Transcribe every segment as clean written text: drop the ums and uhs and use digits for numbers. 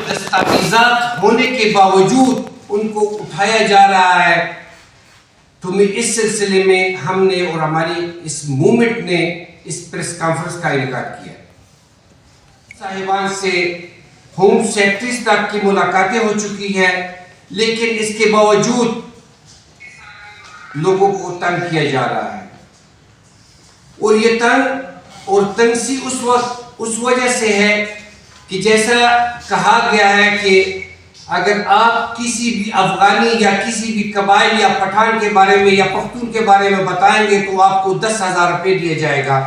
دستاویزات ہونے کے باوجود ان کو اٹھایا جا رہا ہے. تو میں اس سلسلے میں ہم نے اور ہماری اس موومنٹ نے اس پریس کانفرنس کا انعقاد کیا. صاحبان سے ہوم سیکرٹریز تک کی ملاقاتیں ہو چکی ہیں، لیکن اس کے باوجود لوگوں کو تنگ کیا جا رہا ہے. اور یہ تنگ اور تنگسی اس وجہ سے ہے کہ جیسا کہا گیا ہے کہ اگر آپ کسی بھی افغانی یا کسی بھی قبائل یا پٹھان کے بارے میں یا پختون کے بارے میں بتائیں گے تو آپ کو 10,000 روپے دیا جائے گا.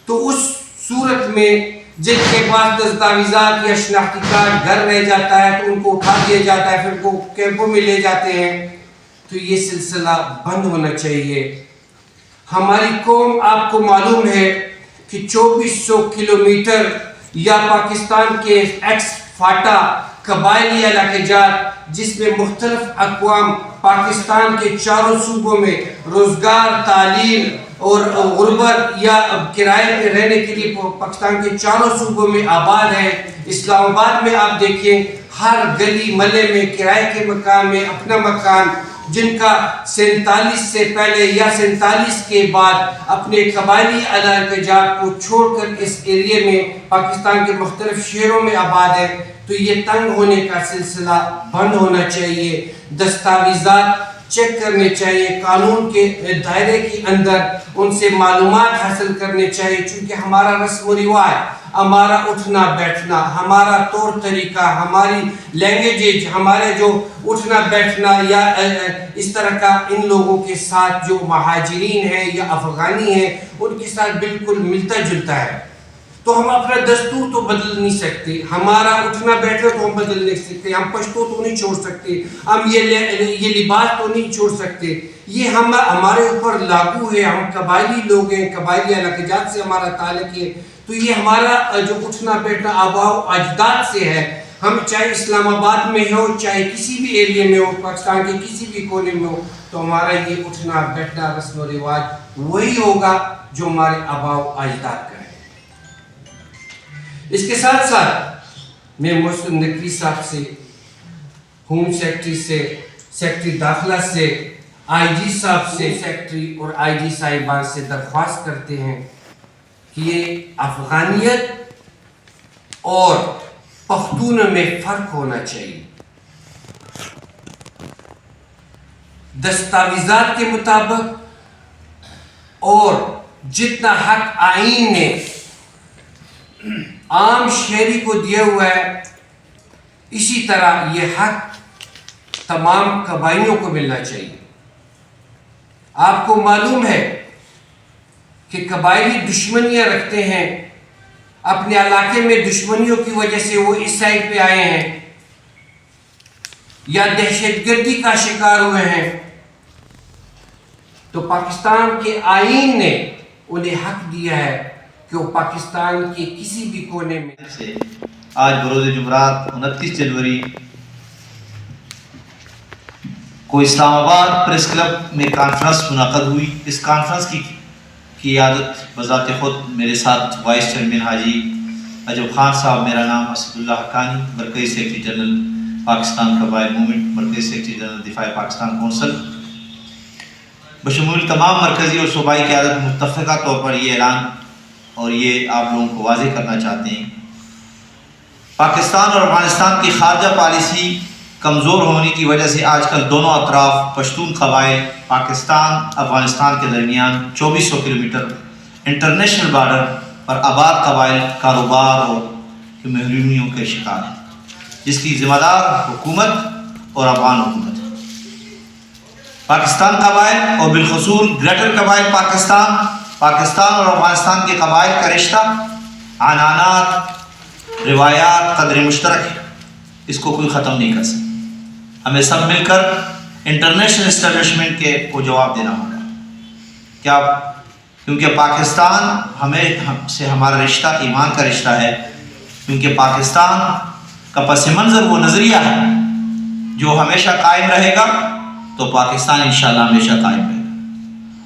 تو اس صورت میں جن کے پاس دستاویزات یا شناختی کارڈ گھر رہ جاتا ہے تو ان کو اٹھا دیا جاتا ہے، پھر ان کو کیمپوں میں لے جاتے ہیں. تو یہ سلسلہ بند ہونا چاہیے. ہماری قوم، آپ کو معلوم ہے کہ 2400 کلومیٹر یا پاکستان کے ایکس فاٹا قبائلی علاقے جات، جس میں مختلف اقوام پاکستان کے چاروں صوبوں میں روزگار، تعلیم اور غربت یا کرائے پہ رہنے کے لیے پاکستان کے چاروں صوبوں میں آباد ہے. اسلام آباد میں آپ دیکھیں ہر گلی محلے میں کرائے کے مکان میں اپنا مکان، جن کا 47 سے پہلے یا 47 کے بعد اپنے قبائلی علاقے جات کو چھوڑ کر اس ایریے میں پاکستان کے مختلف شہروں میں آباد ہے. تو یہ تنگ ہونے کا سلسلہ بند ہونا چاہیے. دستاویزات چیک کرنے چاہیے، قانون کے دائرے کے اندر ان سے معلومات حاصل کرنے چاہیے، چونکہ ہمارا رسم و رواج، ہمارا اٹھنا بیٹھنا، ہمارا طور طریقہ، ہماری لینگویج، ہمارے جو اٹھنا بیٹھنا یا اس طرح کا ان لوگوں کے ساتھ جو مہاجرین ہیں یا افغانی ہیں ان کے ساتھ بالکل ملتا جلتا ہے. تو ہم اپنا دستور تو بدل نہیں سکتے، ہمارا اٹھنا بیٹھنا تو ہم بدل نہیں سکتے، ہم پشتو تو نہیں چھوڑ سکتے، ہم یہ لباس تو نہیں چھوڑ سکتے. یہ ہمارے اوپر لاگو ہے. ہم قبائلی لوگ ہیں، قبائلی علاقے جات سے ہمارا تعلق ہے. تو یہ ہمارا جو اٹھنا بیٹھنا آباء و اجداد سے ہے. ہم چاہے اسلام آباد میں ہو، چاہے کسی بھی ایریے میں ہو، پاکستان کے کسی بھی کونے میں ہو، تو ہمارا یہ اٹھنا بیٹھنا رسم و رواج وہی ہوگا جو ہمارے آباء و اجداد کا ہے. اس کے ساتھ ساتھ میں محسن نقوی صاحب سے، ہوم سیکرٹری سے، سیکرٹری داخلہ سے، آئی جی صاحب سے، سیکرٹری اور آئی جی صاحبان سے درخواست کرتے ہیں کہ یہ افغانیت اور پختون میں فرق ہونا چاہیے. دستاویزات کے مطابق اور جتنا حق آئین نے عام شہری کو دیا ہوا ہے، اسی طرح یہ حق تمام قبائلیوں کو ملنا چاہیے. آپ کو معلوم ہے کہ قبائلی دشمنیاں رکھتے ہیں، اپنے علاقے میں دشمنیوں کی وجہ سے وہ اس سائڈ پہ آئے ہیں یا دہشت گردی کا شکار ہوئے ہیں. تو پاکستان کے آئین نے انہیں حق دیا ہے کہ وہ پاکستان کے کسی بھی کونے میں سے آج بروز جمعرات 29 جنوری کو اسلام آباد پریس کلب میں کانفرنس منعقد ہوئی. اس کانفرنس کی قیادت بذات خود میرے ساتھ وائس چیئرمین حاجی عجب خان صاحب، میرا نام اسد اللہ حقانی، مرکزی سیکرٹری جنرل پاکستان قبائل موومنٹ، مرکزی سیکرٹری جنرل دفاع پاکستان کونسل، بشمول تمام مرکزی اور صوبائی قیادت متفقہ طور پر یہ اعلان اور یہ آپ لوگوں کو واضح کرنا چاہتے ہیں، پاکستان اور افغانستان کی خارجہ پالیسی کمزور ہونے کی وجہ سے آج کل دونوں اطراف پشتون قبائل پاکستان افغانستان کے درمیان 2400 کلومیٹر انٹرنیشنل بارڈر پر آباد قبائل کاروبار اور محرومیوں کے شکار ہیں، جس کی ذمہ دار حکومت اور افغان حکومت ہے. پاکستان قبائل اور بالخصوص گریٹر قبائل پاکستان پاکستان اور افغانستان کے قبائل کا رشتہ عنانات، روایات، قدر مشترک ہے، اس کو کوئی ختم نہیں کر سکتا۔ ہمیں سب مل کر انٹرنیشنل اسٹیبلشمنٹ کو جواب دینا ہوگا، کیا کیونکہ پاکستان سے ہمارا رشتہ ایمان کا رشتہ ہے، کیونکہ پاکستان کا پس منظر وہ نظریہ ہے جو ہمیشہ قائم رہے گا، تو پاکستان انشاءاللہ ہمیشہ قائم رہے گا۔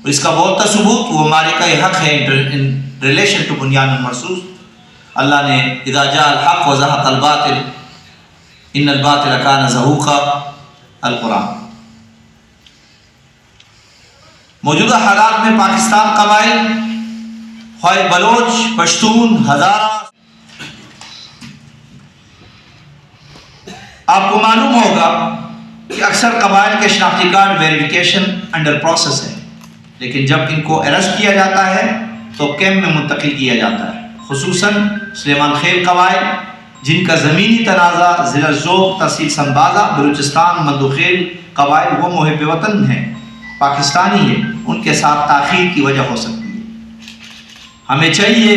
اور اس کا بہت ثبوت وہ مالک حق ہے ان ریلیشن ٹو بنیان المرصوص۔ اللہ نے اذا جاء الحق وزهق الباطل ان الباطل کان زہوقا، القرآن۔ موجودہ حالات میں پاکستان قبائل خواہ بلوچ، پشتون، ہزارہ، آپ کو معلوم ہوگا کہ اکثر قبائل کے شناختی کارڈ ویریفیکیشن انڈر پروسیس ہے، لیکن جب ان کو اریسٹ کیا جاتا ہے تو کیمپ میں منتقل کیا جاتا ہے، خصوصاً سلیمان خیل قبائل جن کا زمینی تنازع ضلع ذوق، تحصیل سنبازہ، بلوچستان، مندوخیل قبائل وہ محب وطن ہیں، پاکستانی ہے، ان کے ساتھ تاخیر کی وجہ ہو سکتی ہے۔ ہمیں چاہیے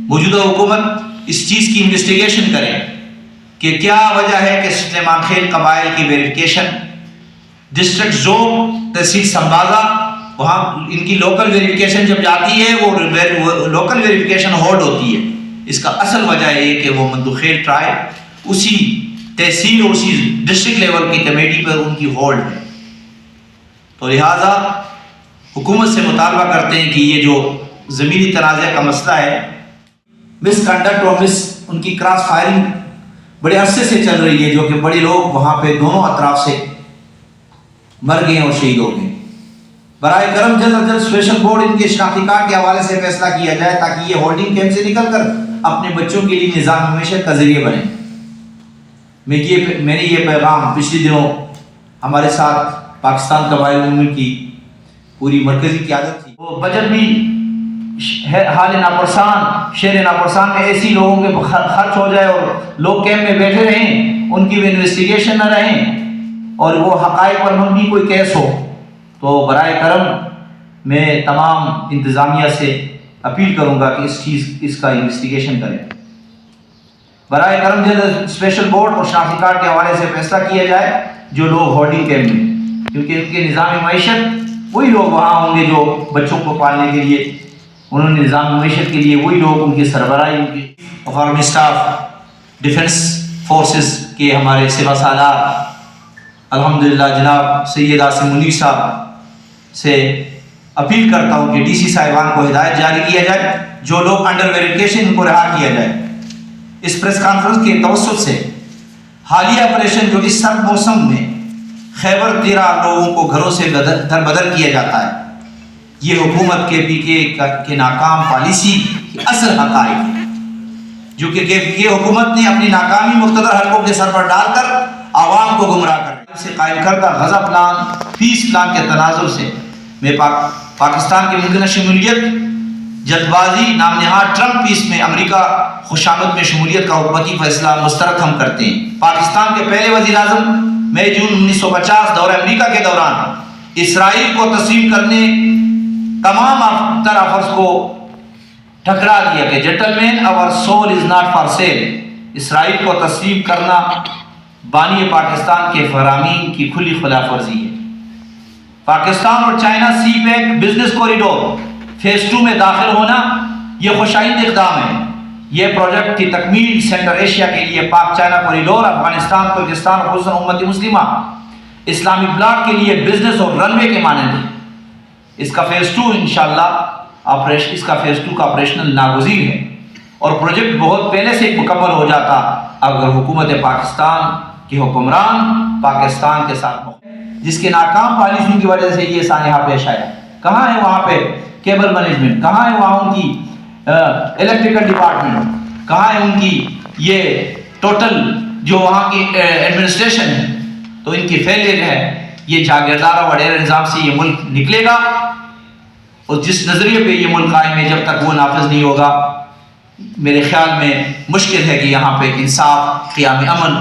موجودہ حکومت اس چیز کی انویسٹیگیشن کرے کہ کیا وجہ ہے کہ سلیمان خیل قبائل کی ویریفیکیشن ڈسٹرکٹ ذوق، تحصیل سنبازہ، وہاں ان کی لوکل ویریفیکیشن جب جاتی ہے وہ لوکل ویریفیکیشن ہولڈ ہوتی ہے۔ اس کا اصل وجہ یہ کہ وہ مندوخیل ٹرائب اسی تحصیل اور اسی ڈسٹرکٹ لیول کی کمیٹی پر ان کی ہولڈ ہے، تو لہٰذا حکومت سے مطالبہ کرتے ہیں کہ یہ جو زمینی تنازع کا مسئلہ ہے، مس کنڈکٹ اور ان کی کراس فائرنگ بڑے عرصے سے چل رہی ہے، جو کہ بڑے لوگ وہاں پہ دونوں اطراف سے مر گئے اور شہید ہو گئے۔ برائے کرم جلد از جلد اسپیشل بورڈ ان کے شناختی کارڈ کے حوالے سے فیصلہ کیا جائے تاکہ یہ ہولڈنگ کیمپ سے نکل کر اپنے بچوں کے لیے نظام معیشت کا ذریعہ بنے۔ میں نے یہ پیغام پچھلے دنوں ہمارے ساتھ پاکستان قبائل موومنٹ کی پوری مرکزی قیادت تھی، وہ بجٹ بھی حال ناپرسان، شہر ناپرسان میں ایسی لوگوں کے خرچ ہو جائے اور لوگ کیمپ میں بیٹھے رہیں، ان کی انویسٹیگیشن نہ رہیں اور وہ حقائق پر مبنی کوئی کیس ہو، تو برائے کرم میں تمام انتظامیہ سے اپیل کروں گا کہ اس کا انویسٹیگیشن کریں۔ برائے کرم جلد اسپیشل بورڈ اور شناختی کارڈ کے حوالے سے فیصلہ کیا جائے جو لوگ ہولڈنگ کیمپ میں، کیونکہ ان کے نظام معیشت وہی لوگ وہاں ہوں گے جو بچوں کو پالنے کے لیے، انہوں نے نظام معیشت کے لیے وہی لوگ، ان کی سربراہی، ان کی آرمی اسٹاف، ڈیفنس فورسز کے ہمارے سپہ سالار الحمدللہ جناب سید عاصم منیر صاحب سے اپیل کرتا ہوں کہ ڈی سی صاحبان کو ہدایت جاری کیا جائے، جو لوگ انڈر ویریفیکیشن ان کو رہا کیا جائے۔ اس پریس کانفرنس کے توسط سے حالیہ آپریشن جو اس سرد موسم میں خیبر 13 لوگوں کو گھروں سے در بدر کیا جاتا ہے، یہ حکومت کے پی کے ناکام پالیسی کی اصل حقائق ہے، جو کہ یہ حکومت نے اپنی ناکامی مقتدر حلقوں کے سر پر ڈال کر عوام کو گمراہ کر سے قائم کردہ غزہ پلان، پیس پلان کے تناظر سے میں پاکستان کی ممکنہ شمولیت، جلد بازی نام نہاد ٹرمپ پیس میں امریکہ خوش آمد میں شمولیت کا حکومتی فیصلہ مسترد ہم کرتے ہیں۔ پاکستان کے پہلے وزیر اعظم مئی جون 1950 دورہ امریکہ کے دوران اسرائیل کو تسلیم کرنے تمام افطر آفرز کو ٹھکرا دیا کہ جنٹل مین اور soul is not for sale, Israel کو تسلیم کرنا بانی پاکستان کے فرامین کی کھلی خلاف ورزی ہے۔ پاکستان اور China Sea pack business corridor phase 2 میں داخل ہونا یہ خوشائند اقدام ہے۔ یہ پروجیکٹ کی تکمیل سینٹر ایشیا کے لیے پاک چائنا کوریڈور، افغانستان، پاکستان اور خصوصاً امت مسلمہ اسلامک بلاک کے لیے بزنس اور رن وے کے مانند ہے۔ اس کا فیز 2 انشاءاللہ اس کا فیز 2 کا آپریشنل ناگزیر ہے اور پروجیکٹ بہت پہلے سے مکمل ہو جاتا اگر حکومت پاکستان کے حکمران پاکستان کے ساتھ جس کے ناکام پالیسیوں کی وجہ سے یہ سانحہ پیش آیا۔ کہاں ہے وہاں پہ کیبل مینجمنٹ، کہاں ہے وہاں ان کی الیکٹریکل ڈپارٹمنٹ، کہاں ہے ان کی یہ ٹوٹل جو وہاں کی ایڈمنسٹریشن ہے؟ تو ان کی فیلئر ہے۔ یہ جاگیردارہ وڈیرہ نظام سے یہ ملک نکلے گا اور جس نظریے پہ یہ ملک قائم ہے جب تک وہ نافذ نہیں ہوگا میرے خیال میں مشکل ہے کہ یہاں پہ انصاف، قیام امن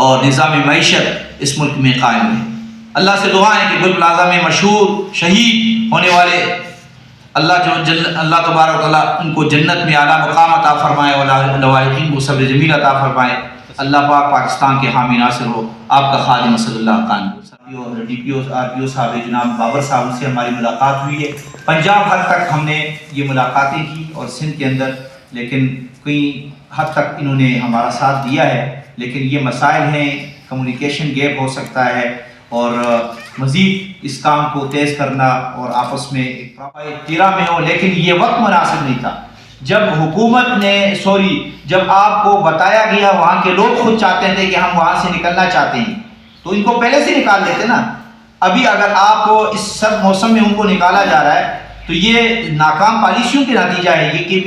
اور نظام معیشت اس ملک میں قائم ہے۔ اللہ سے دعا ہے کہ گل پلازہ میں مشہور شہید ہونے والے اللہ تبارک و تعالیٰ ان کو جنت میں اعلیٰ مقام عطا فرمائے اور لواحقین کو صبر جمیل عطا فرمائے. اللہ پاک پاکستان کے حامی ناصر ہو. آپ کا خادم Salli Allah Khan. D P O R P O صاحب جناب بابر صاحب سے ہماری ملاقات ہوئی ہے. پنجاب حد تک ہم نے یہ ملاقاتیں کی اور سندھ کے اندر، لیکن کئی حد تک انہوں نے ہمارا ساتھ دیا ہے. لیکن یہ مسائل ہیں، کمیونیکیشن گیپ ہو سکتا ہے، اور مزید اس کام کو تیز کرنا اور آپس میں ایک تیرا میں ہو. لیکن یہ وقت مناسب نہیں تھا جب حکومت نے جب آپ کو بتایا گیا، وہاں کے لوگ خود چاہتے تھے کہ ہم وہاں سے نکلنا چاہتے ہیں، تو ان کو پہلے سے نکال دیتے نا. ابھی اگر آپ کو اس سرد موسم میں ان کو نکالا جا رہا ہے تو یہ ناکام پالیسیوں کے نتیجہ ہے. یہ کہ